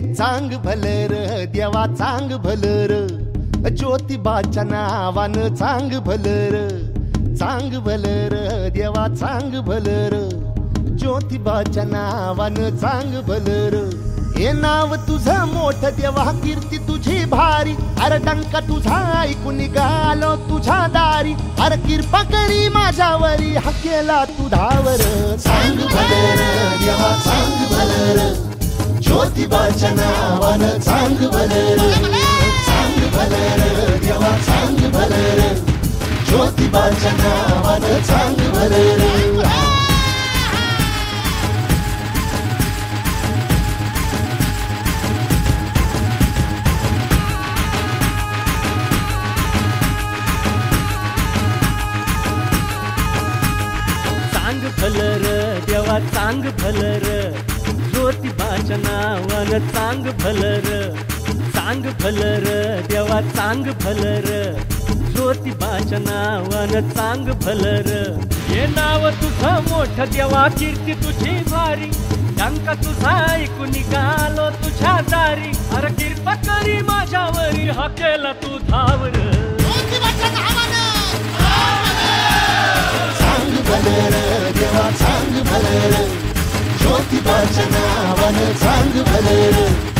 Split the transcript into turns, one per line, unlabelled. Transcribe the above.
चांग भलर देवा चांग भलर, ज्योतिबाच्या नावानं चांग भलर, चांग भलर देवा चांग भलर, ज्योतिबाच्या नावानं चांग भलर. हे नाव तुझं मोठ देवा कीर्ती तुझी भारी, अरे डंका तुझा ऐकून निघालो तुझ्या दारी, अरे कृपा करी माझ्यावरी हा केला तू धावर. चांग भलर देवा चांग भलर, ज्योतिबाच्या नावानं चांग भलर, चांग भलर देवा चांग भलर, ज्योतिबाच्या नावानं चांग भलर.
चांग भलर देवा चांग भलर, ज्योतिबाच्या नावानं चांग भलर, चांग भलर देवा चांग भलर, ज्योतिबाच्या नावानं चांग भलर. हे नाव तुझं मोठ देवा कीर्ती तुझी भारी, डंका तुझा ऐकून निघालो तुझ्या दारी, अरे कृपा करी माझ्यावरी हा केला तू धावर.
चांग भलर देवा चांग भलर, ज्योतिबाच्या नावानं चांग भलर.